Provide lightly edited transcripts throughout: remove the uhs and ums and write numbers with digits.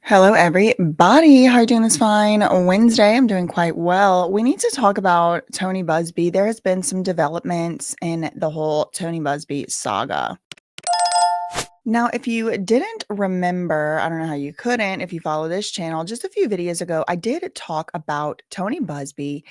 Hello, everybody. How are you doing this fine Wednesday? I'm doing quite well. We need to talk about Tony Busby. There has been some developments in the whole Tony Busby saga. Now, if you didn't remember, I don't know how you couldn't, if you follow this channel, just a few videos ago, I did talk about Tony Busby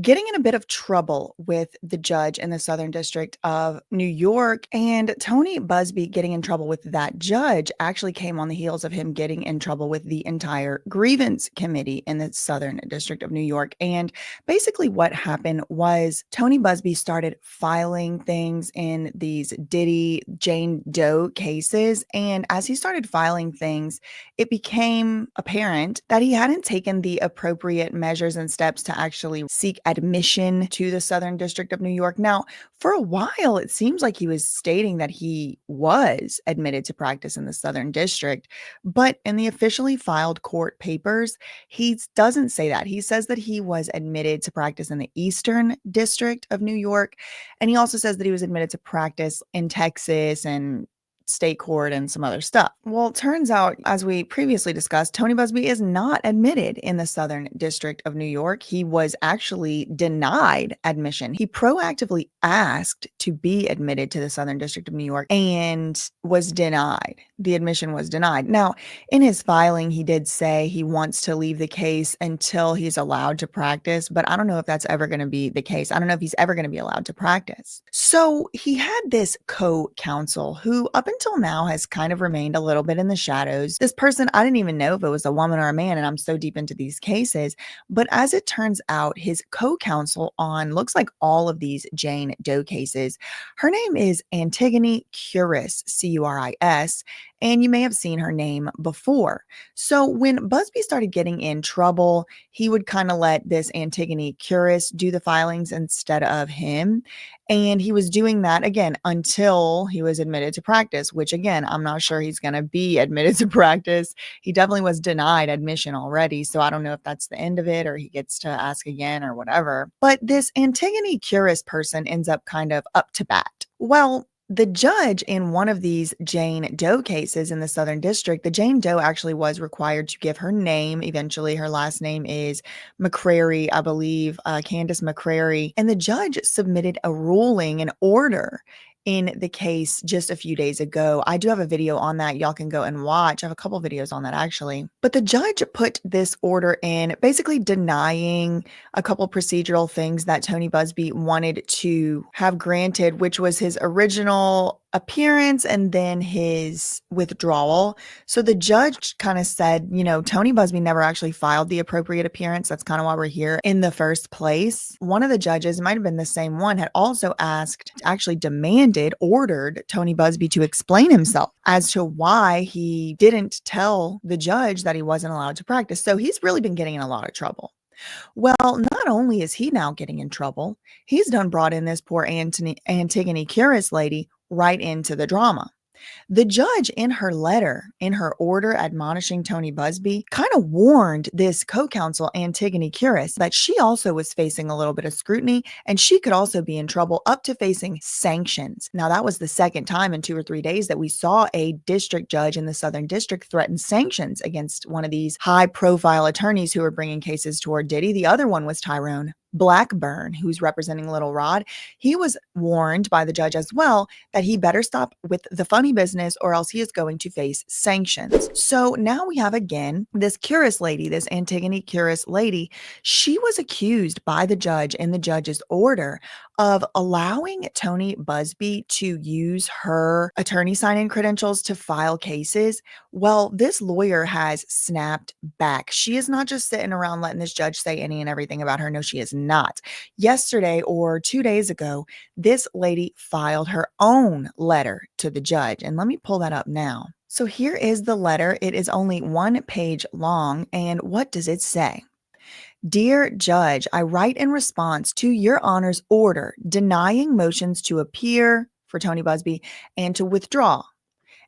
getting in a bit of trouble with the judge in the Southern District of New York. And Tony Busby getting in trouble with that judge actually came on the heels of him getting in trouble with the entire grievance committee in the Southern District of New York. And basically, what happened was Tony Busby started filing things in these Diddy, Jane Doe cases. And as he started filing things, it became apparent that he hadn't taken the appropriate measures and steps to actually seek admission to the Southern District of New York. Now, for a while, it seems like he was stating that he was admitted to practice in the Southern District, but in the officially filed court papers, he doesn't say that. He says that he was admitted to practice in the Eastern District of New York, and he also says that he was admitted to practice in Texas and state court and some other stuff. Well, it turns out, as we previously discussed, Tony Busby is not admitted in the Southern District of New York. He was actually denied admission. He proactively asked to be admitted to the Southern District of New York and was denied. The admission was denied. Now, in his filing, he did say he wants to leave the case until he's allowed to practice, but I don't know if that's ever going to be the case. I don't know if he's ever going to be allowed to practice. So he had this co-counsel who, up until now, has kind of remained a little bit in the shadows. This person, I didn't even know if it was a woman or a man, and I'm so deep into these cases. But as it turns out, his co-counsel on looks like all of these Jane Doe cases, her name is Antigone Curis, Curis, and you may have seen her name before. So when Busby started getting in trouble, he would kind of let this Antigone Curis do the filings instead of him. And he was doing that again until he was admitted to practice, which again, I'm not sure he's going to be admitted to practice. He definitely was denied admission already. So I don't know if that's the end of it or he gets to ask again or whatever. But this Antigone Curis person ends up kind of up to bat. Well, the judge in one of these Jane Doe cases in the Southern District, the Jane Doe actually was required to give her name. Eventually, her last name is McCrary, I believe, Candace McCrary. And the judge submitted a ruling, an order in the case just a few days ago. I do have a video on that. Y'all can go and watch. I have a couple videos on that actually. But the judge put this order in basically denying a couple procedural things that Tony Busby wanted to have granted, which was his original appearance and then his withdrawal. So the judge kind of said, Tony Busby never actually filed the appropriate appearance. That's kind of why we're here in the first place. One of the judges, might have been the same one, had also asked, actually demanded, ordered Tony Busby to explain himself as to why he didn't tell the judge that he wasn't allowed to practice. So he's really been getting in a lot of trouble. Well, not only is he now getting in trouble, he's done brought in this poor Antigone Curis lady right into the drama. The judge, in her letter, in her order admonishing Tony Busby, kind of warned this co-counsel Antigone Curis that she also was facing a little bit of scrutiny and she could also be in trouble up to facing sanctions. Now, that was the second time in 2 or 3 days that we saw a district judge in the Southern District threaten sanctions against one of these high-profile attorneys who were bringing cases toward Diddy. The other one was Tyrone Blackburn, who's representing Little Rod. He was warned by the judge as well that he better stop with the funny business or else he is going to face sanctions. So now we have again this Curis lady, this Antigone Curis lady. She was accused by the judge in the judge's order of allowing Tony Busby to use her attorney sign-in credentials to file cases. Well, this lawyer has snapped back. She is not just sitting around letting this judge say any and everything about her. No, she is not. Yesterday or 2 days ago, this lady filed her own letter to the judge. And let me pull that up now. So here is the letter. It is only 1 page long. And what does it say? Dear Judge, I write in response to your Honor's order denying motions to appear for Tony Busby and to withdraw.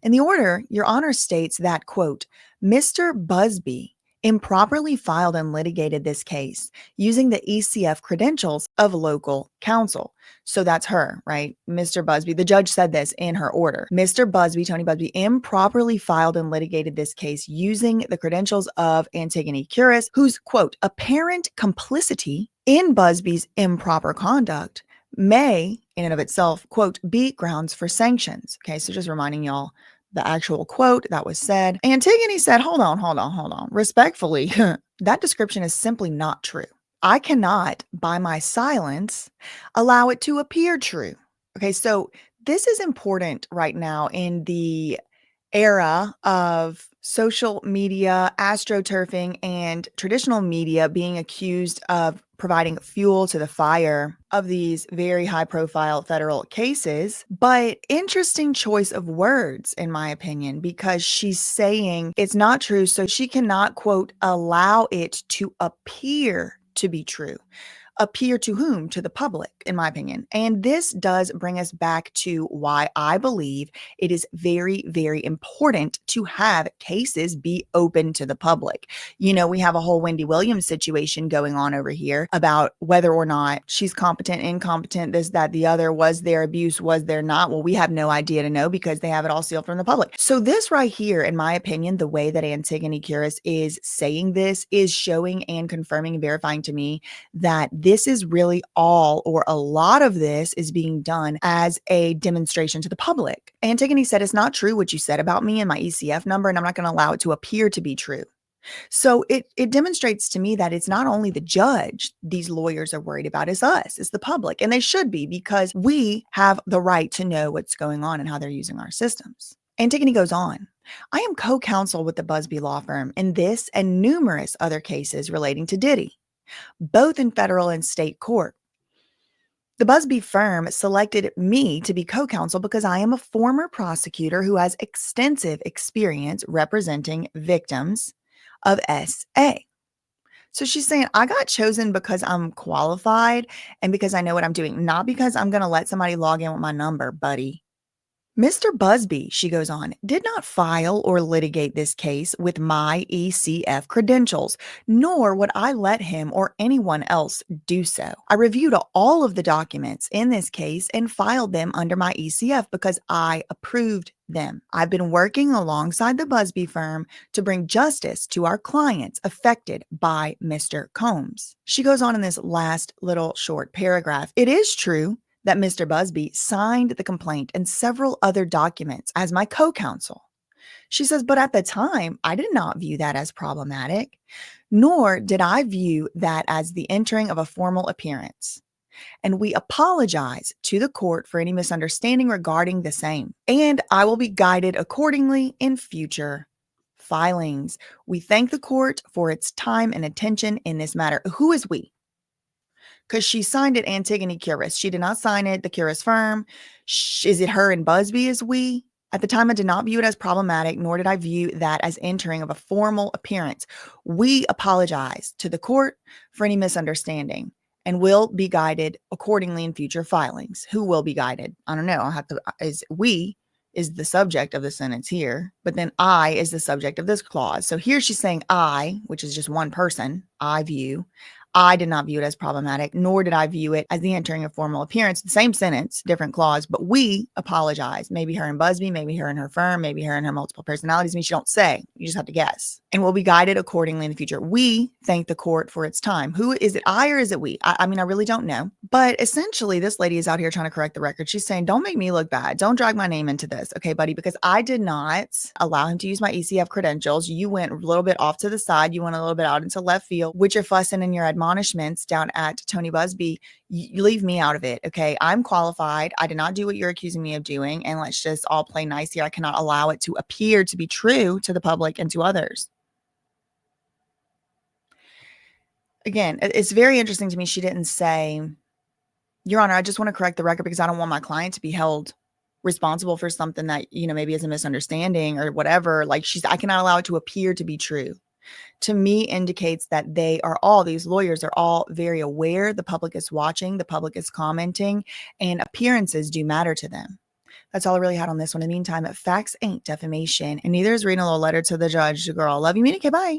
In the order, your Honor states that, quote, Mr. Busby, improperly filed and litigated this case using the ECF credentials of local counsel. So that's her, right? Mr. Busby. The judge said this in her order. Mr. Busby, Tony Busby, improperly filed and litigated this case using the credentials of Antigone Curis, whose, quote, apparent complicity in Busby's improper conduct may, in and of itself, quote, be grounds for sanctions. Okay, so just reminding y'all the actual quote that was said. Antigone said, hold on. Respectfully, that description is simply not true. I cannot, by my silence, allow it to appear true. Okay, so this is important right now in the era of social media, astroturfing, and traditional media being accused of providing fuel to the fire of these very high profile federal cases. But interesting choice of words, in my opinion, because she's saying it's not true. So she cannot, quote, allow it to appear to be true. Appear to whom? To the public, in my opinion. And this does bring us back to why I believe it is very, very important to have cases be open to the public. You know, we have a whole Wendy Williams situation going on over here about whether or not she's competent, incompetent, this, that, the other. Was there abuse? Was there not? Well, we have no idea to know because they have it all sealed from the public. So this right here, in my opinion, the way that Antigone Curis is saying this is showing and confirming and verifying to me that this is really all, or a lot of this is being done as a demonstration to the public. Antigone said, it's not true what you said about me and my ECF number, and I'm not going to allow it to appear to be true. So it demonstrates to me that it's not only the judge these lawyers are worried about, it's us, it's the public. And they should be, because we have the right to know what's going on and how they're using our systems. Antigone goes on. I am co-counsel with the Busby law firm in this and numerous other cases relating to Diddy, both in federal and state court. The Busby firm selected me to be co-counsel because I am a former prosecutor who has extensive experience representing victims of SA. So she's saying, I got chosen because I'm qualified and because I know what I'm doing, not because I'm going to let somebody log in with my number, buddy. Mr. Busby, she goes on, did not file or litigate this case with my ECF credentials, nor would I let him or anyone else do so. I reviewed all of the documents in this case and filed them under my ECF because I approved them. I've been working alongside the Busby firm to bring justice to our clients affected by Mr. Combs. She goes on in this last little short paragraph. It is true that Mr. Busby signed the complaint and several other documents as my co-counsel. She says, but at the time, I did not view that as problematic, nor did I view that as the entering of a formal appearance. And we apologize to the court for any misunderstanding regarding the same, and I will be guided accordingly in future filings. We thank the court for its time and attention in this matter. Who is we? Because she signed it Antigone Curis. She did not sign it the Curis firm. Is it her and Busby as we? At the time, I did not view it as problematic, nor did I view that as entering of a formal appearance. We apologize to the court for any misunderstanding and will be guided accordingly in future filings. Who will be guided? I don't know. I'll have to, we is the subject of the sentence here, but then I is the subject of this clause. So here she's saying I, which is just one person, I view. I did not view it as problematic, nor did I view it as the entering of formal appearance. The same sentence, different clause, but we apologize. Maybe her and Busby, maybe her and her firm, maybe her and her multiple personalities. I mean, she don't say. You just have to guess. And will be guided accordingly in the future. We thank the court for its time. Who is it? I or is it we? I mean, I really don't know. But essentially, this lady is out here trying to correct the record. She's saying, don't make me look bad. Don't drag my name into this. Okay, buddy, because I did not allow him to use my ECF credentials. You went a little bit off to the side. You went a little bit out into left field with your fussing and your admonishments down at Tony Busby. You leave me out of it. Okay, I'm qualified. I did not do what you're accusing me of doing. And let's just all play nice here. I cannot allow it to appear to be true to the public and to others. Again, it's very interesting to me. She didn't say, Your Honor, I just want to correct the record because I don't want my client to be held responsible for something that, you know, maybe is a misunderstanding or whatever. Like I cannot allow it to appear to be true. To me indicates that these lawyers are all very aware. The public is watching, the public is commenting, and appearances do matter to them. That's all I really had on this one. In the meantime, facts ain't defamation, and neither is reading a little letter to the judge. Girl, love you, mean it. Okay, bye.